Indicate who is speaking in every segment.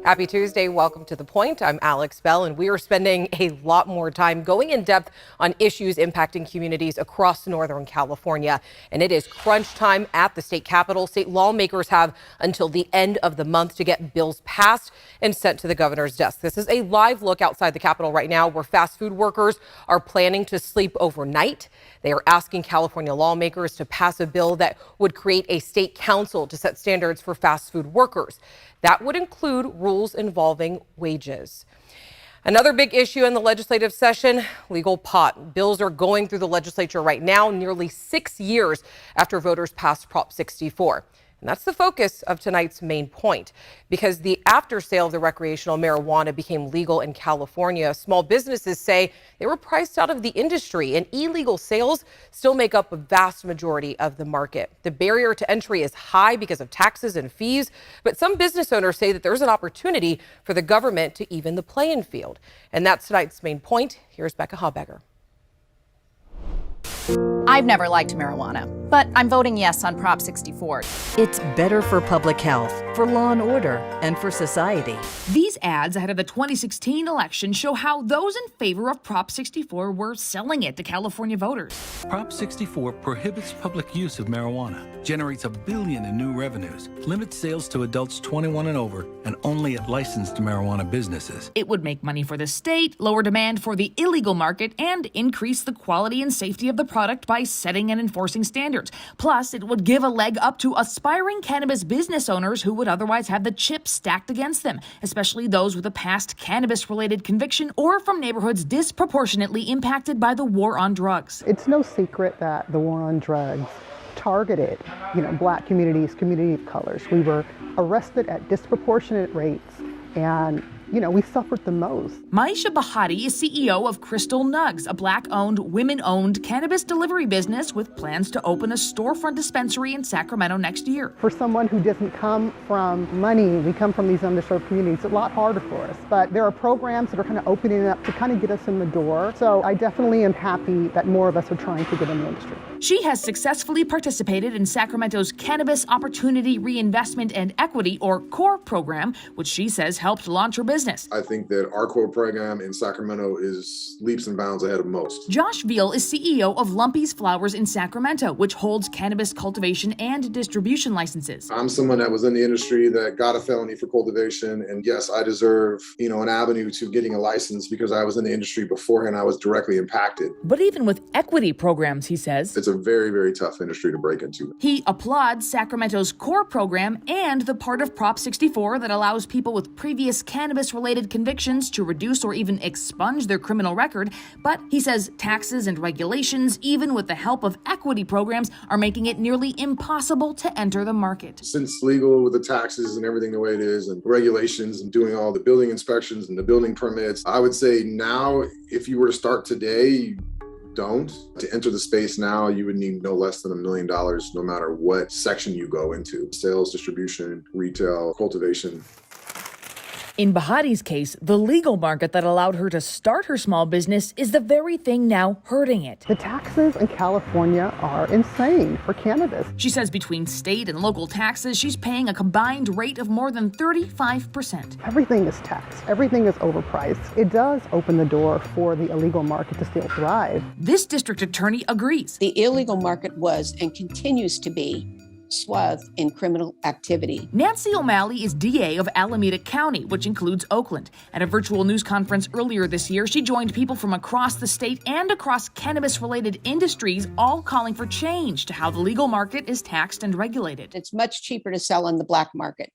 Speaker 1: Happy Tuesday. Welcome to The Point. I'm Alex Bell, and we are spending a lot more time going in depth on issues impacting communities across Northern California. And it is crunch time at the state capitol. State lawmakers have until the end of the month to get bills passed and sent to the governor's desk. This is a live look outside the Capitol right now, where fast food workers are planning to sleep overnight. They are asking California lawmakers to pass a bill that would create a state council to set standards for fast food workers. That would include rules involving wages. Another big issue in the legislative session, legal pot. Bills are going through the legislature right now, nearly 6 years after voters passed Prop 64. And that's the focus of tonight's main point. Because the after sale of the recreational marijuana became legal in California, small businesses say they were priced out of the industry, and illegal sales still make up a vast majority of the market. The barrier to entry is high because of taxes and fees, but some business owners say that there's an opportunity for the government to even the playing field. And that's tonight's main point. Here's Becca Haubecker.
Speaker 2: I've never liked marijuana, but I'm voting yes on Prop 64.
Speaker 3: It's better for public health, for law and order, and for society.
Speaker 4: These ads ahead of the 2016 election show how those in favor of Prop 64 were selling it to California voters.
Speaker 5: Prop 64 prohibits public use of marijuana, generates $1 billion in new revenues, limits sales to adults 21 and over, and only at licensed marijuana businesses.
Speaker 4: It would make money for the state, lower demand for the illegal market, and increase the quality and safety of the product by setting and enforcing standards. Plus, it would give a leg up to aspiring cannabis business owners who would otherwise have the chips stacked against them, especially those with a past cannabis-related conviction or from neighborhoods disproportionately impacted by the war on drugs.
Speaker 6: It's no secret that the war on drugs targeted, Black communities, community of colors. We were arrested at disproportionate rates, and we suffered the most.
Speaker 4: Maisha Bahati is CEO of Crystal Nuggs, a Black-owned, women-owned cannabis delivery business with plans to open a storefront dispensary in Sacramento next year.
Speaker 6: For someone who doesn't come from money, we come from these underserved communities, it's a lot harder for us. But there are programs that are kind of opening up to kind of get us in the door. So I definitely am happy that more of us are trying to get in the industry.
Speaker 4: She has successfully participated in Sacramento's Cannabis Opportunity Reinvestment and Equity, or CORE program, which she says helped launch her business.
Speaker 7: I think that our core program in Sacramento is leaps and bounds ahead of most.
Speaker 4: Josh Veal is CEO of Lumpy's Flowers in Sacramento, which holds cannabis cultivation and distribution licenses.
Speaker 7: I'm someone that was in the industry that got a felony for cultivation, and yes, I deserve, an avenue to getting a license because I was in the industry beforehand. I was directly impacted.
Speaker 4: But even with equity programs, he says,
Speaker 7: it's a very, very tough industry to break into.
Speaker 4: He applauds Sacramento's CORE program and the part of Prop 64 that allows people with previous cannabis-related convictions to reduce or even expunge their criminal record. But he says taxes and regulations, even with the help of equity programs, are making it nearly impossible to enter the market.
Speaker 7: Since legal with the taxes and everything the way it is, and regulations and doing all the building inspections and the building permits, I would say now, if you were to start today, don't. To enter the space now, you would need no less than $1 million, no matter what section you go into. Sales, distribution, retail, cultivation.
Speaker 4: In Bahati's case, the legal market that allowed her to start her small business is the very thing now hurting it.
Speaker 6: The taxes in California are insane for cannabis.
Speaker 4: She says between state and local taxes, she's paying a combined rate of more than 35%.
Speaker 6: Everything is taxed. Everything is overpriced. It does open the door for the illegal market to still thrive.
Speaker 4: This district attorney agrees.
Speaker 8: The illegal market was and continues to be swathed in criminal activity.
Speaker 4: Nancy O'Malley is DA of Alameda County, which includes Oakland. At a virtual news conference earlier this year, she joined people from across the state and across cannabis-related industries, all calling for change to how the legal market is taxed and regulated.
Speaker 8: It's much cheaper to sell in the black market.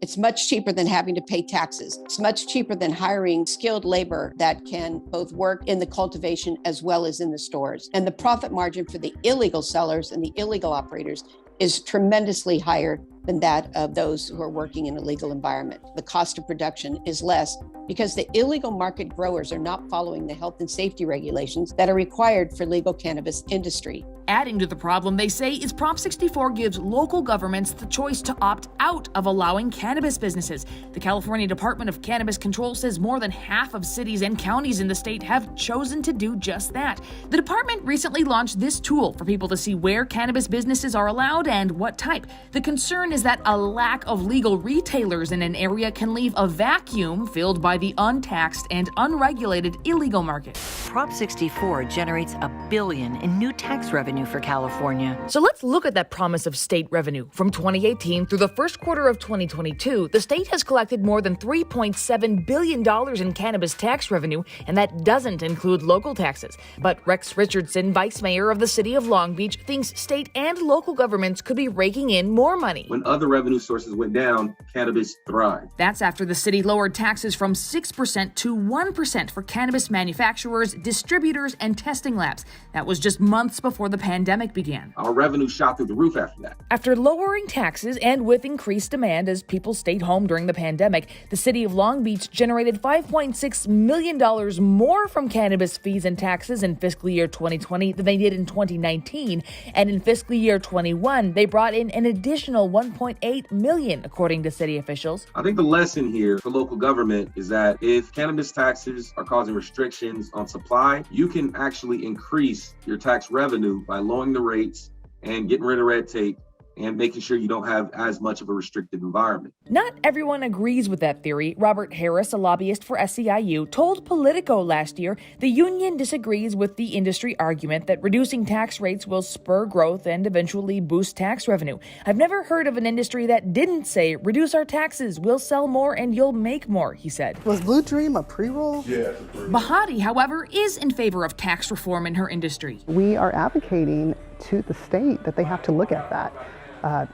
Speaker 8: It's much cheaper than having to pay taxes. It's much cheaper than hiring skilled labor that can both work in the cultivation as well as in the stores. And the profit margin for the illegal sellers and the illegal operators is tremendously higher than that of those who are working in a legal environment. The cost of production is less because the illegal market growers are not following the health and safety regulations that are required for legal cannabis industry.
Speaker 4: Adding to the problem, they say, is Prop 64 gives local governments the choice to opt out of allowing cannabis businesses. The California Department of Cannabis Control says more than half of cities and counties in the state have chosen to do just that. The department recently launched this tool for people to see where cannabis businesses are allowed and what type. The concern is is that a lack of legal retailers in an area can leave a vacuum filled by the untaxed and unregulated illegal market.
Speaker 3: Prop 64 generates $1 billion in new tax revenue for California.
Speaker 4: So let's look at that promise of state revenue. From 2018 through the first quarter of 2022, the state has collected more than $3.7 billion in cannabis tax revenue, and that doesn't include local taxes. But Rex Richardson, vice mayor of the city of Long Beach, thinks state and local governments could be raking in more money.
Speaker 9: When other revenue sources went down, cannabis thrived.
Speaker 4: That's after the city lowered taxes from 6% to 1% for cannabis manufacturers, distributors, and testing labs. That was just months before the pandemic began.
Speaker 9: Our revenue shot through the roof after that.
Speaker 4: After lowering taxes and with increased demand as people stayed home during the pandemic, the city of Long Beach generated $5.6 million more from cannabis fees and taxes in fiscal year 2020 than they did in 2019. And in fiscal year 21, they brought in an additional $1.8 million, according to city officials.
Speaker 9: I think the lesson here for local government is that if cannabis taxes are causing restrictions on supply, you can actually increase your tax revenue by lowering the rates and getting rid of red tape and making sure you don't have as much of a restrictive environment.
Speaker 4: Not everyone agrees with that theory. Robert Harris, a lobbyist for SEIU, told Politico last year the union disagrees with the industry argument that reducing tax rates will spur growth and eventually boost tax revenue. I've never heard of an industry that didn't say, reduce our taxes, we'll sell more and you'll make more, he said.
Speaker 6: Was Blue Dream a pre-roll?
Speaker 7: Yeah, it's a pre-roll.
Speaker 4: Bahati, however, is in favor of tax reform in her industry.
Speaker 6: We are advocating to the state that they have to look at that.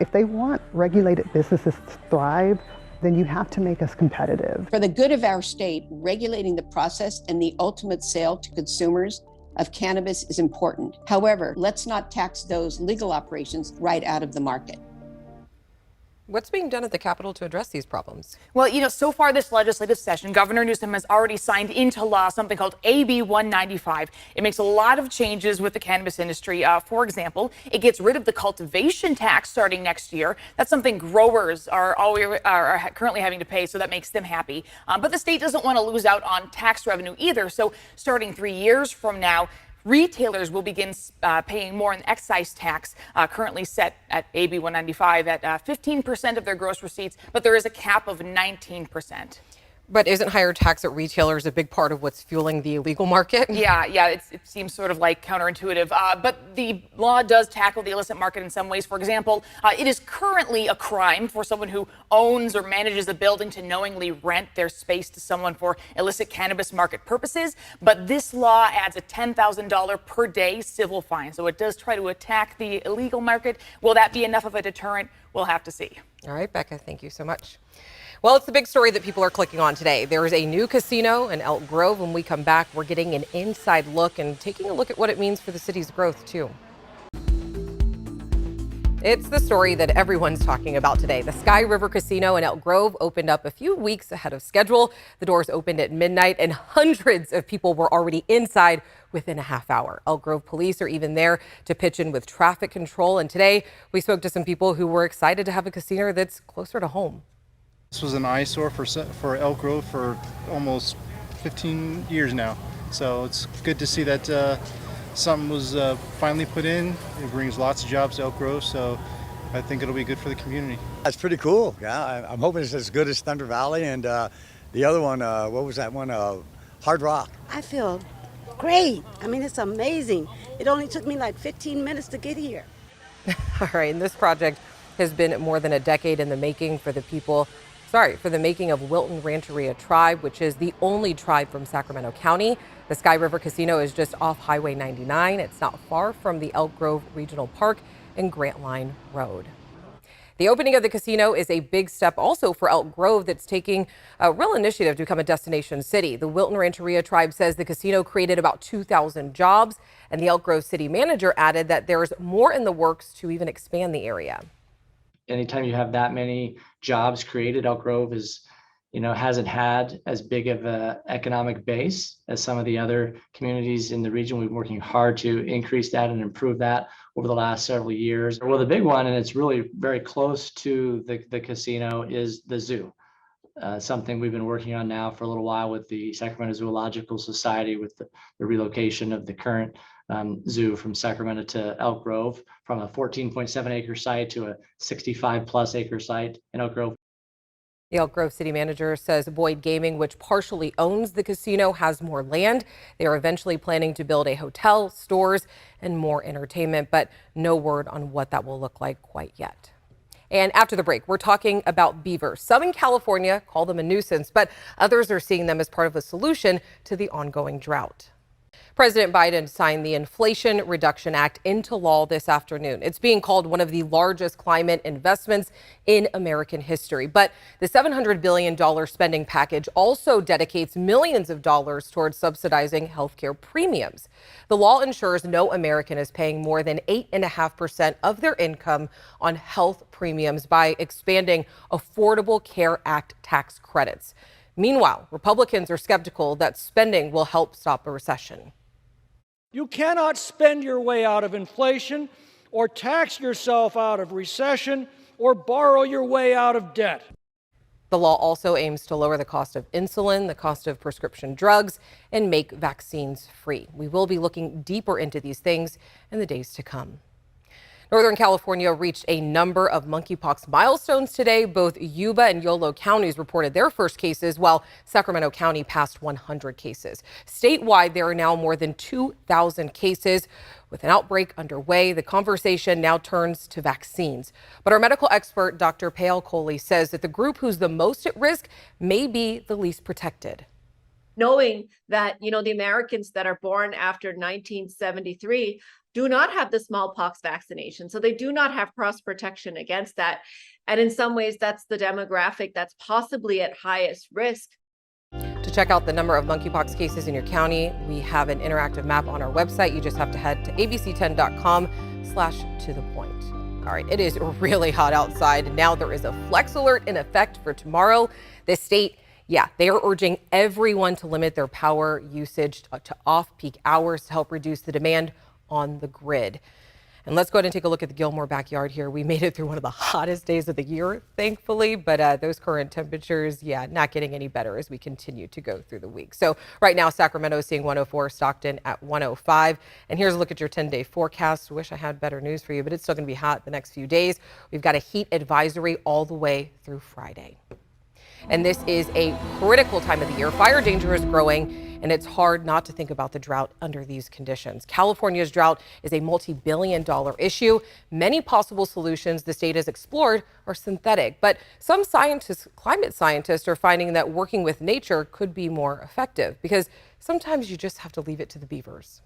Speaker 6: If they want regulated businesses to thrive, then you have to make us competitive.
Speaker 8: For the good of our state, regulating the process and the ultimate sale to consumers of cannabis is important. However, let's not tax those legal operations right out of the market.
Speaker 1: What's being done at the Capitol to address these problems?
Speaker 10: Well, so far this legislative session, Governor Newsom has already signed into law something called AB 195. It makes a lot of changes with the cannabis industry. For example, it gets rid of the cultivation tax starting next year. That's something growers are currently having to pay, so that makes them happy. But the state doesn't want to lose out on tax revenue either. So starting 3 years from now, retailers will begin paying more in excise tax, currently set at AB 195 at 15% of their gross receipts, but there is a cap of 19%.
Speaker 1: But isn't higher tax at retailers a big part of what's fueling the illegal market?
Speaker 10: Yeah, it seems sort of like counterintuitive. But the law does tackle the illicit market in some ways. For example, it is currently a crime for someone who owns or manages a building to knowingly rent their space to someone for illicit cannabis market purposes. But this law adds a $10,000 per day civil fine. So it does try to attack the illegal market. Will that be enough of a deterrent? We'll have to see.
Speaker 1: All right, Becca, thank you so much. Well, it's the big story that people are clicking on today. There is a new casino in Elk Grove. When we come back, we're getting an inside look and taking a look at what it means for the city's growth, too. It's the story that everyone's talking about today. The Sky River Casino in Elk Grove opened up a few weeks ahead of schedule. The doors opened at midnight and hundreds of people were already inside within a half hour. Elk Grove police are even there to pitch in with traffic control. And today we spoke to some people who were excited to have a casino that's closer to home.
Speaker 11: This was an eyesore for Elk Grove for almost 15 years now. So it's good to see that something was finally put in. It brings lots of jobs to Elk Grove, so I think it'll be good for the community.
Speaker 12: That's pretty cool. Yeah, I'm hoping it's as good as Thunder Valley and the other one. What was that one? Hard Rock.
Speaker 13: I feel great. I mean, it's amazing. It only took me like 15 minutes to get here.
Speaker 1: All right, and this project has been more than a decade in the making for the making of Wilton Rancheria Tribe, which is the only tribe from Sacramento County. The Sky River Casino is just off Highway 99. It's not far from the Elk Grove Regional Park and Grant Line Road. The opening of the casino is a big step also for Elk Grove that's taking a real initiative to become a destination city. The Wilton Rancheria Tribe says the casino created about 2,000 jobs, and the Elk Grove city manager added that there's more in the works to even expand the area.
Speaker 14: Anytime you have that many jobs created, Elk Grove hasn't had as big of an economic base as some of the other communities in the region. We've been working hard to increase that and improve that over the last several years. Well, the big one, and it's really very close to the casino, is the zoo. something we've been working on now for a little while with the Sacramento Zoological Society, with the relocation of the current zoo from Sacramento to Elk Grove, from a 14.7 acre site to a 65 plus acre site in Elk Grove.
Speaker 1: The Elk Grove city manager says Boyd Gaming, which partially owns the casino, has more land. They are eventually planning to build a hotel, stores, and more entertainment, but no word on what that will look like quite yet. And after the break, we're talking about beavers. Some in California call them a nuisance, but others are seeing them as part of a solution to the ongoing drought. President Biden signed the Inflation Reduction Act into law this afternoon. It's being called one of the largest climate investments in American history. But the $700 billion spending package also dedicates millions of dollars towards subsidizing healthcare premiums. The law ensures no American is paying more than 8.5% of their income on health premiums by expanding Affordable Care Act tax credits. Meanwhile, Republicans are skeptical that spending will help stop a recession.
Speaker 15: You cannot spend your way out of inflation or tax yourself out of recession or borrow your way out of debt.
Speaker 1: The law also aims to lower the cost of insulin, the cost of prescription drugs, and make vaccines free. We will be looking deeper into these things in the days to come. Northern California reached a number of monkeypox milestones today. Both Yuba and Yolo counties reported their first cases, while Sacramento County passed 100 cases. Statewide, there are now more than 2,000 cases. With an outbreak underway, the conversation now turns to vaccines. But our medical expert, Dr. Payal Kohli, says that the group who's the most at risk may be the least protected.
Speaker 16: Knowing that, the Americans that are born after 1973 do not have the smallpox vaccination. So they do not have cross protection against that. And in some ways, that's the demographic that's possibly at highest risk.
Speaker 1: To check out the number of monkeypox cases in your county, we have an interactive map on our website. You just have to head to abc10.com/to-the-point. All right, it is really hot outside. Now there is a flex alert in effect for tomorrow. The state, they are urging everyone to limit their power usage to off-peak hours to help reduce the demand on the grid. And let's go ahead and take a look at the Gilmore backyard here. We made it through one of the hottest days of the year, thankfully, but those current temperatures, not getting any better as we continue to go through the week. So right now, Sacramento is seeing 104, Stockton at 105. And here's a look at your 10-day forecast. Wish I had better news for you, but it's still going to be hot the next few days. We've got a heat advisory all the way through Friday. And this is a critical time of the year. Fire danger is growing, and it's hard not to think about the drought under these conditions. California's drought is a multi-billion-dollar issue. Many possible solutions the state has explored are synthetic, but some climate scientists are finding that working with nature could be more effective, because sometimes you just have to leave it to the beavers.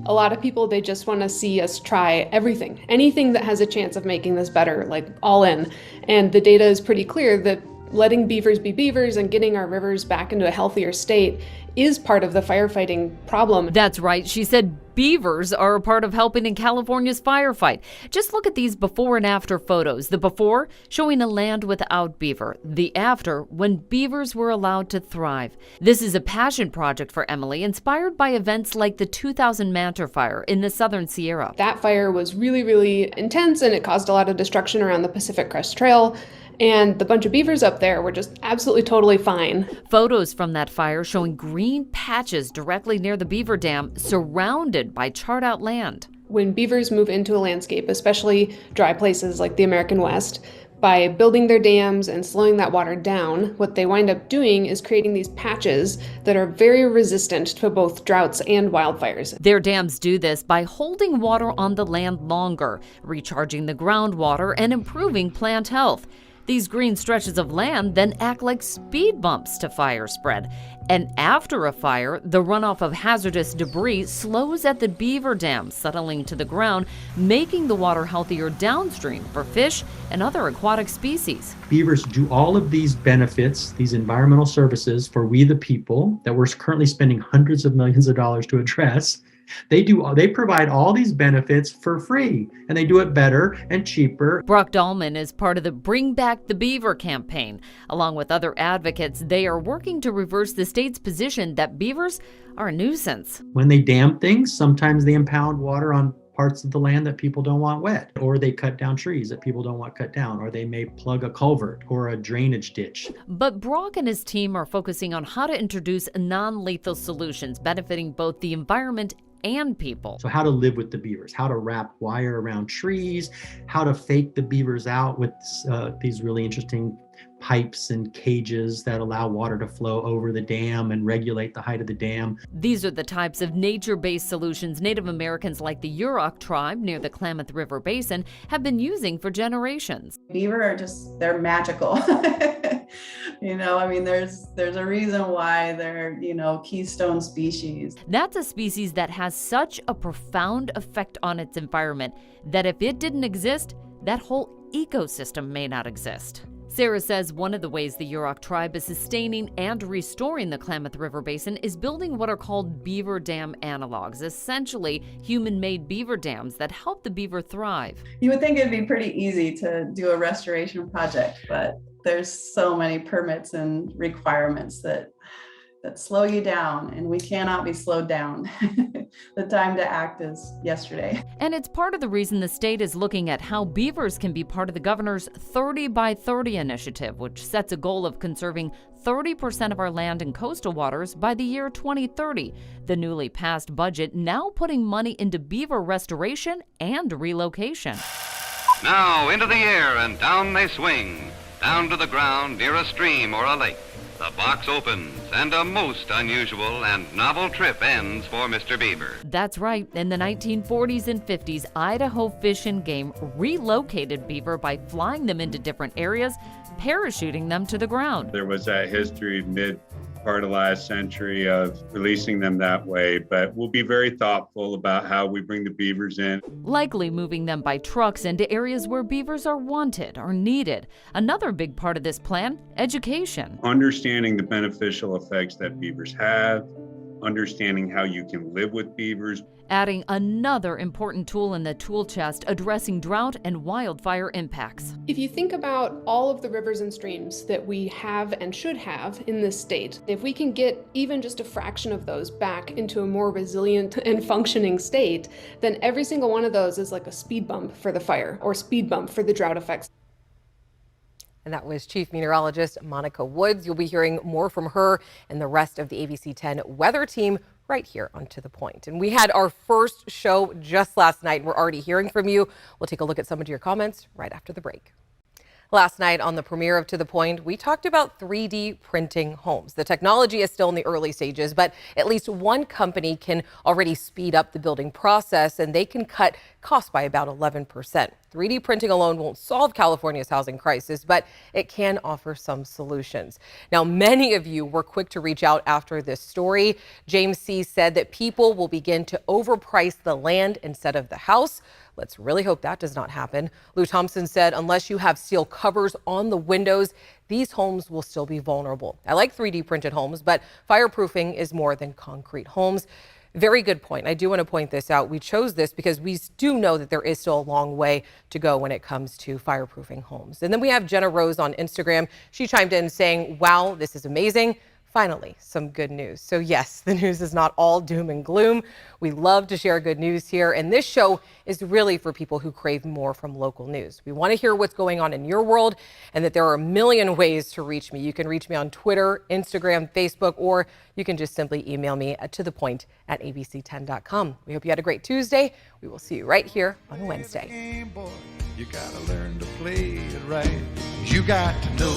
Speaker 17: A lot of people, they just want to see us try everything, anything that has a chance of making this better, like all in. And the data is pretty clear that letting beavers be beavers and getting our rivers back into a healthier state is part of the firefighting problem.
Speaker 18: That's right. She said beavers are a part of helping in California's firefight. Just look at these before and after photos. The before showing a land without beaver. The after when beavers were allowed to thrive. This is a passion project for Emily, inspired by events like the 2000 Mantor Fire in the Southern Sierra.
Speaker 17: That fire was really, really intense, and it caused a lot of destruction around the Pacific Crest Trail. And the bunch of beavers up there were just absolutely totally fine.
Speaker 18: Photos from that fire showing green patches directly near the beaver dam, surrounded by charred out land.
Speaker 17: When beavers move into a landscape, especially dry places like the American West, by building their dams and slowing that water down, what they wind up doing is creating these patches that are very resistant to both droughts and wildfires.
Speaker 18: Their dams do this by holding water on the land longer, recharging the groundwater and improving plant health. These green stretches of land then act like speed bumps to fire spread. And after a fire, the runoff of hazardous debris slows at the beaver dam, settling to the ground, making the water healthier downstream for fish and other aquatic species.
Speaker 19: Beavers do all of these benefits, these environmental services for we the people that we're currently spending hundreds of millions of dollars to address. They provide all these benefits for free, and they do it better and cheaper.
Speaker 18: Brock Dahlman is part of the Bring Back the Beaver campaign. Along with other advocates, they are working to reverse the state's position that beavers are a nuisance.
Speaker 19: When they dam things, sometimes they impound water on parts of the land that people don't want wet, or they cut down trees that people don't want cut down, or they may plug a culvert or a drainage ditch.
Speaker 18: But Brock and his team are focusing on how to introduce non-lethal solutions benefiting both the environment and people.
Speaker 19: So how to live with the beavers, how to wrap wire around trees, how to fake the beavers out with these really interesting pipes and cages that allow water to flow over the dam and regulate the height of the dam.
Speaker 18: These are the types of nature-based solutions Native Americans like the Yurok tribe near the Klamath River Basin have been using for generations.
Speaker 20: Beaver are just, they're magical. There's a reason why they're, keystone species.
Speaker 18: That's a species that has such a profound effect on its environment that if it didn't exist, that whole ecosystem may not exist. Sarah says one of the ways the Yurok tribe is sustaining and restoring the Klamath River Basin is building what are called Beaver Dam Analogs, essentially human-made beaver dams that help the beaver thrive.
Speaker 20: You would think it'd be pretty easy to do a restoration project, but there's so many permits and requirements that slow you down, and we cannot be slowed down. The time to act is yesterday.
Speaker 18: And it's part of the reason the state is looking at how beavers can be part of the governor's 30 by 30 initiative, which sets a goal of conserving 30% of our land and coastal waters by the year 2030. The newly passed budget now putting money into beaver restoration and relocation.
Speaker 21: Now into the air and down they swing, down to the ground near a stream or a lake. The box opens, and a most unusual and novel trip ends for Mr. Beaver.
Speaker 18: That's right. In the 1940s and 50s, Idaho Fish and Game relocated beaver by flying them into different areas, parachuting them to the ground.
Speaker 22: There was that history mid-part of last century of releasing them that way, but we'll be very thoughtful about how we bring the beavers in.
Speaker 18: Likely moving them by trucks into areas where beavers are wanted or needed. Another big part of this plan, education.
Speaker 22: Understanding the beneficial effects that beavers have, understanding how you can live with beavers.
Speaker 18: Adding another important tool in the tool chest, addressing drought and wildfire impacts.
Speaker 17: If you think about all of the rivers and streams that we have and should have in this state, if we can get even just a fraction of those back into a more resilient and functioning state, then every single one of those is like a speed bump for the fire or speed bump for the drought effects.
Speaker 1: And that was Chief Meteorologist Monica Woods. You'll be hearing more from her and the rest of the ABC 10 weather team right here on To The Point. And we had our first show just last night. We're already hearing from you. We'll take a look at some of your comments right after the break. Last night on the premiere of To The Point, we talked about 3D printing homes. The technology is still in the early stages, but at least one company can already speed up the building process, and they can cut costs by about 11%. 3D printing alone won't solve California's housing crisis, but it can offer some solutions. Now, many of you were quick to reach out after this story. James C. said that people will begin to overprice the land instead of the house. Let's really hope that does not happen. Lou Thompson said unless you have steel covers on the windows, these homes will still be vulnerable. I like 3D printed homes, but fireproofing is more than concrete homes. Very good point. I do want to point this out. We chose this because we do know that there is still a long way to go when it comes to fireproofing homes. And then we have Jenna Rose on Instagram. She chimed in saying, wow, this is amazing. Finally, some good news. So yes, the news is not all doom and gloom. We love to share good news here, and this show is really for people who crave more from local news. We want to hear what's going on in your world, and that there are a million ways to reach me. You can reach me on Twitter, Instagram, Facebook, or you can just simply email me at tothepoint@abc10.com. We hope you had a great Tuesday. We will see you right here on Wednesday.
Speaker 23: You gotta learn to play it right. You got to know